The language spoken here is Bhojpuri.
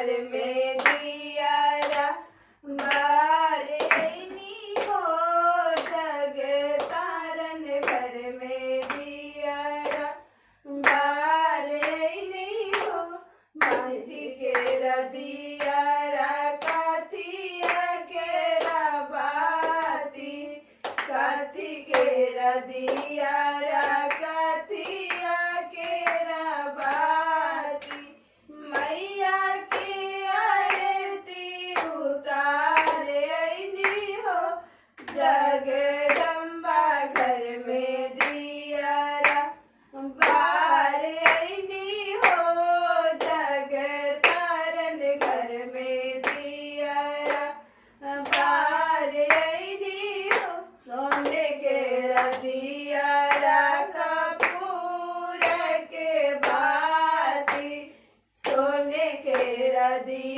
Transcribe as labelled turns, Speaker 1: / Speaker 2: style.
Speaker 1: घर में दियारा बारैनी हो, जग तारन घर में दियारा बारैनी हो। माटी केरा दियारा काथिया केरा बाती, काथी केरा दियारा काथिया केरा बाती। मैया की आरती उतारे अइनी हो, जगदम्बा घर में दियारा बारैनी हो, जग तारन घर में दियारा बारैनी हो। सोने केरा दियारा कपूर के बाती, सोने केरा दिया